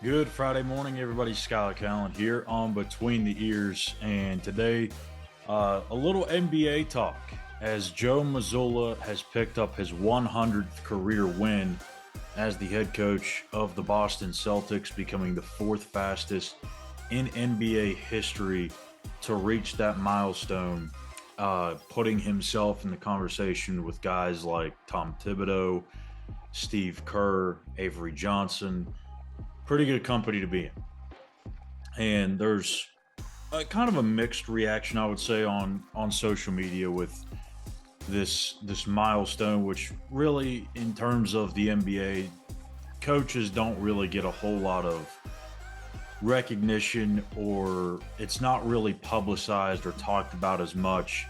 Good Friday morning, everybody. Skylar Callan here on Between the Ears, and today a little NBA talk as Joe Mazzulla has picked up his 100th career win as the head coach of the Boston Celtics, becoming the fourth fastest in NBA history to reach that milestone, putting himself in the conversation with guys like Tom Thibodeau, Steve Kerr, Avery Johnson. Pretty good company to be in. And there's kind of a mixed reaction, I would say, on social media with this milestone, which really, in terms of the NBA, coaches don't really get a whole lot of recognition, or it's not really publicized or talked about as much,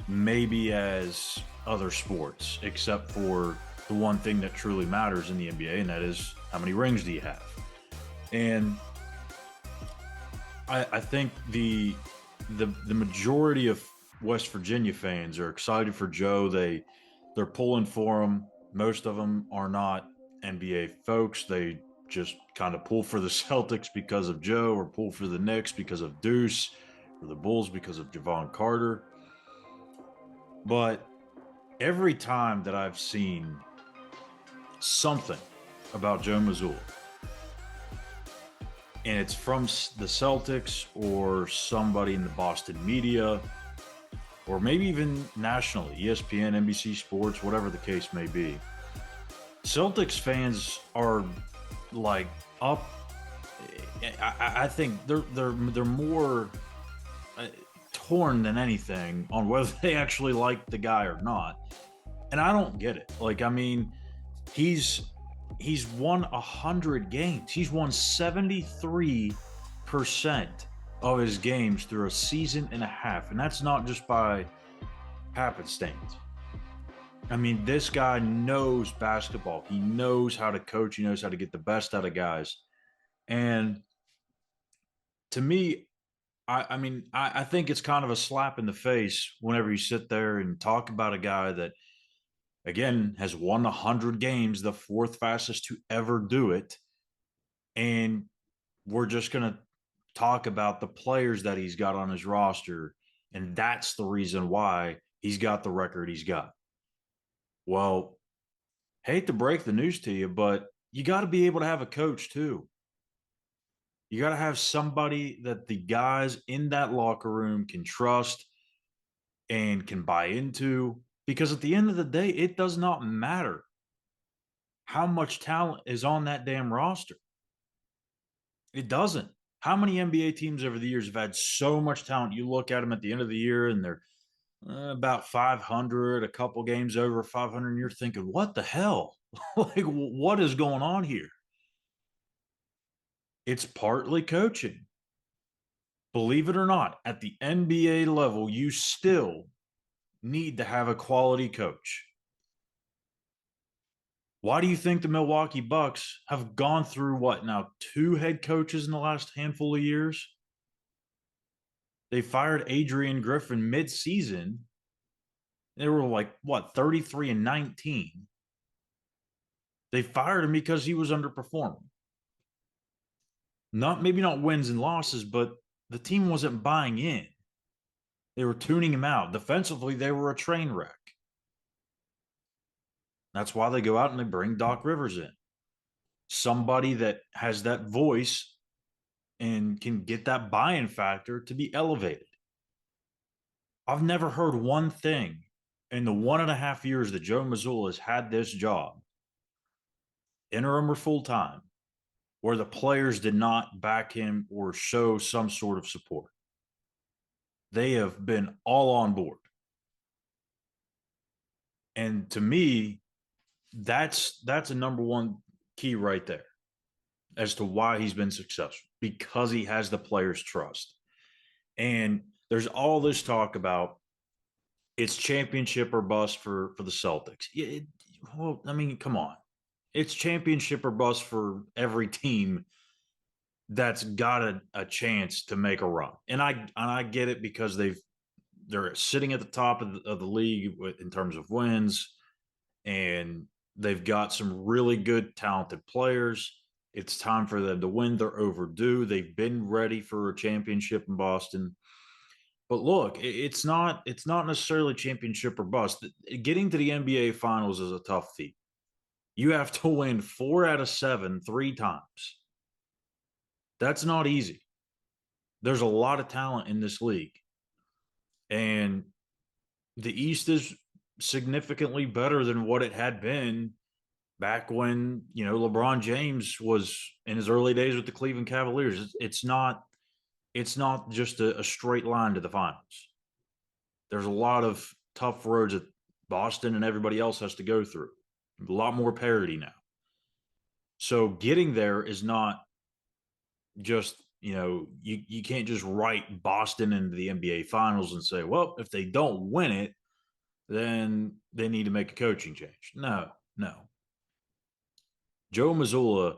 maybe as other sports, except for the one thing that truly matters in the NBA, and that is how many rings do you have? And I think the majority of West Virginia fans are excited for Joe. They're pulling for him. Most of them are not NBA folks. They just kind of pull for the Celtics because of Joe, or pull for the Knicks because of Deuce, or the Bulls because of Javon Carter. But every time that I've seen something about Joe Mazzulla, and it's from the Celtics or somebody in the Boston media, or maybe even nationally, ESPN, NBC Sports, whatever the case may be, Celtics fans are like up. I think they're more torn than anything on whether they actually like the guy or not, and I don't get it. Like, I mean, he's won 100 games. He's won 73% of his games through a season and a half, and that's not just by happenstance. I mean, this guy knows basketball. He knows how to coach. He knows how to get the best out of guys. And to me, I think it's kind of a slap in the face whenever you sit there and talk about a guy that, again, has won 100 games, the fourth fastest to ever do it. And we're just going to talk about the players that he's got on his roster. And that's the reason why he's got the record he's got. Well, hate to break the news to you, but you got to be able to have a coach too. You got to have somebody that the guys in that locker room can trust and can buy into, because at the end of the day, it does not matter how much talent is on that damn roster. It doesn't. How many NBA teams over the years have had so much talent? You look at them at the end of the year and they're about 500, a couple games over 500, and you're thinking, what the hell? Like, what is going on here? It's partly coaching. Believe it or not, at the NBA level, you still need to have a quality coach. Why do you think the Milwaukee Bucks have gone through what now, two head coaches in the last handful of years? They fired Adrian Griffin mid-season. They were like, what, 33-19. They fired him because he was underperforming. Maybe not wins and losses, but the team wasn't buying in. They were tuning him out. Defensively, they were a train wreck. That's why they go out and they bring Doc Rivers in. Somebody that has that voice and can get that buy-in factor to be elevated. I've never heard one thing in the 1.5 years that Joe Mazzulla has had this job, interim or full-time, where the players did not back him or show some sort of support. They have been all on board. And to me, that's a number one key right there as to why he's been successful, because he has the players' trust. And there's all this talk about it's championship or bust for the Celtics. Well, I mean, come on. It's championship or bust for every team that's got a chance to make a run. And I get it, because they're sitting at the top of the league in terms of wins, and they've got some really good talented players. It's time for them to win. They're overdue. They've been ready for a championship in Boston. But look, it's not necessarily championship or bust. Getting to the NBA Finals is a tough feat. You have to win 4 out of 7 3 times. That's not easy. There's a lot of talent in this league, and the East is significantly better than what it had been back when LeBron James was in his early days with the Cleveland Cavaliers. It's not just a straight line to the finals. There's a lot of tough roads that Boston and everybody else has to go through. A lot more parity now. So getting there is not just, you can't just write Boston into the NBA Finals and say, well, if they don't win it, then they need to make a coaching change. No, no. Joe Mazzulla,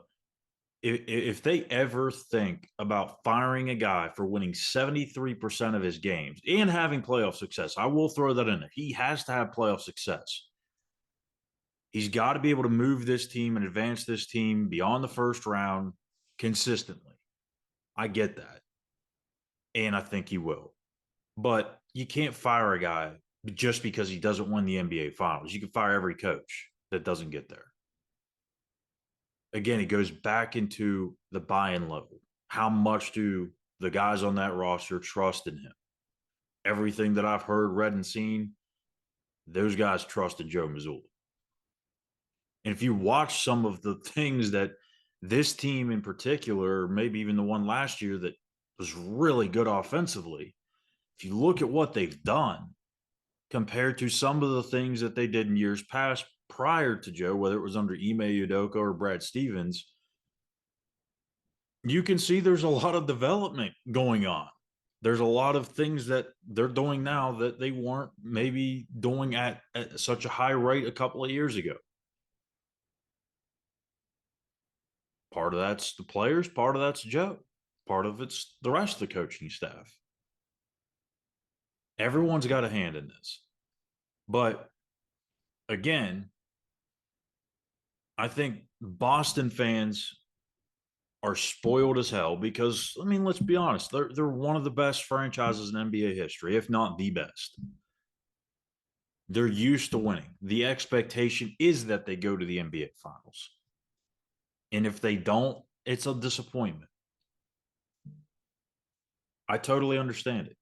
if they ever think about firing a guy for winning 73% of his games and having playoff success, I will throw that in there. He has to have playoff success. He's got to be able to move this team and advance this team beyond the first round consistently. I get that. And I think he will. But you can't fire a guy just because he doesn't win the NBA Finals. You can fire every coach that doesn't get there. Again, it goes back into the buy-in level. How much do the guys on that roster trust in him? Everything that I've heard, read, and seen, those guys trust in Joe Mazzulla. And if you watch some of the things that this team in particular, maybe even the one last year that was really good offensively, if you look at what they've done compared to some of the things that they did in years past prior to Joe, whether it was under Ime Udoka or Brad Stevens, you can see there's a lot of development going on. There's a lot of things that they're doing now that they weren't maybe doing at such a high rate a couple of years ago. Part of that's the players, part of that's Joe, part of it's the rest of the coaching staff. Everyone's got a hand in this. But again, I think Boston fans are spoiled as hell because, I mean, let's be honest, they're one of the best franchises in NBA history, if not the best. They're used to winning. The expectation is that they go to the NBA Finals. And if they don't, it's a disappointment. I totally understand it.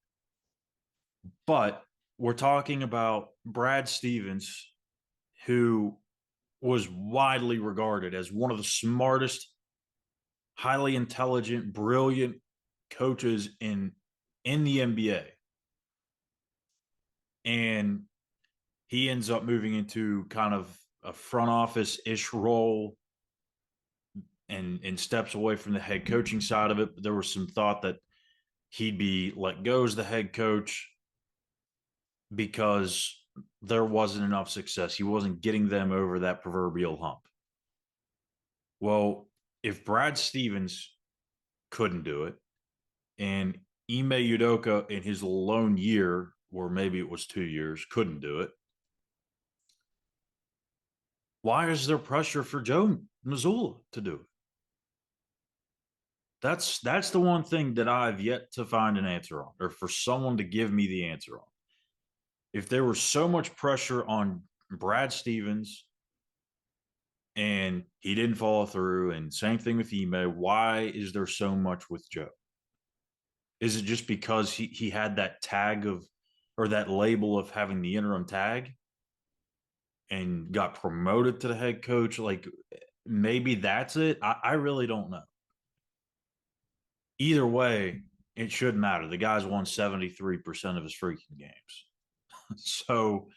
But we're talking about Brad Stevens, who was widely regarded as one of the smartest, highly intelligent, brilliant coaches in the NBA. And he ends up moving into kind of a front office-ish role and steps away from the head coaching side of it. But there was some thought that he'd be let go as the head coach because there wasn't enough success. He wasn't getting them over that proverbial hump. Well, if Brad Stevens couldn't do it, and Ime Udoka in his lone year, or maybe it was 2 years, couldn't do it, why is there pressure for Joe Mazzulla to do it? That's the one thing that I've yet to find an answer on, or for someone to give me the answer on. If there was so much pressure on Brad Stevens and he didn't follow through, and same thing with Ime, why is there so much with Joe? Is it just because he had that tag of, or that label of having the interim tag and got promoted to the head coach? Like, maybe that's it. I really don't know. Either way, it shouldn't matter. The guy's won 73% of his freaking games. So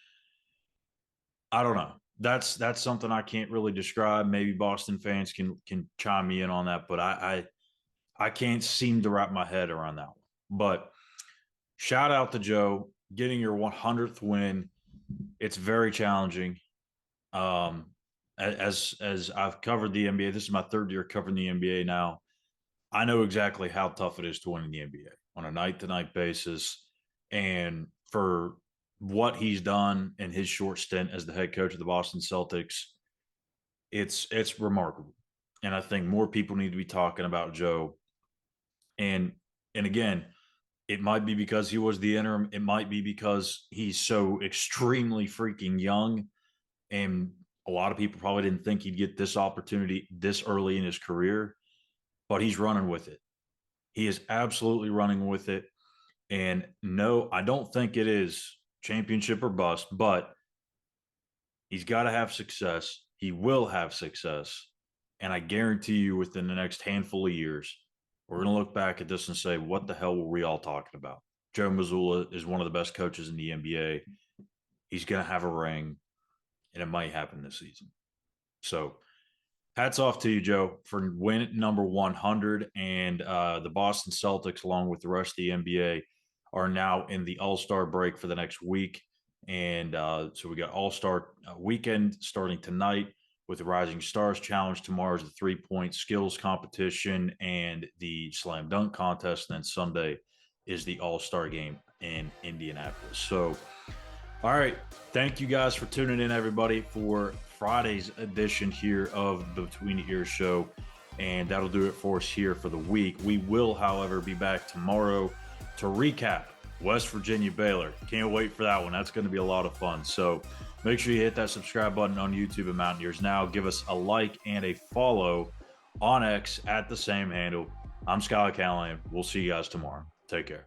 I don't know. That's something I can't really describe. Maybe Boston fans can chime me in on that, but I can't seem to wrap my head around that one. But shout out to Joe getting your 100th win. It's very challenging. As I've covered the NBA, this is my third year covering the NBA now. I know exactly how tough it is to win in the NBA on a night-to-night basis. And for what he's done in his short stint as the head coach of the Boston Celtics, it's remarkable. And I think more people need to be talking about Joe. And again, it might be because he was the interim. It might be because he's so extremely freaking young. And a lot of people probably didn't think he'd get this opportunity this early in his career, but he's running with it. He is absolutely running with it. And no, I don't think it is championship or bust, but he's got to have success. He will have success. And I guarantee you within the next handful of years, we're going to look back at this and say, what the hell were we all talking about? Joe Mazzulla is one of the best coaches in the NBA. He's going to have a ring, and it might happen this season. So hats off to you, Joe, for win number 100. And the Boston Celtics, along with the rest of the NBA, are now in the All-Star break for the next week. And so we got All-Star weekend starting tonight with the Rising Stars Challenge. Tomorrow's the three-point skills competition and the slam dunk contest. And then Sunday is the All-Star game in Indianapolis. So all right. Thank you guys for tuning in, everybody, for Friday's edition here of the Between the Ears show. And that'll do it for us here for the week. We will, however, be back tomorrow to recap West Virginia Baylor. Can't wait for that one. That's going to be a lot of fun. So make sure you hit that subscribe button on YouTube at Mountaineers Now. Give us a like and a follow on X at the same handle. I'm Skylar Callahan. We'll see you guys tomorrow. Take care.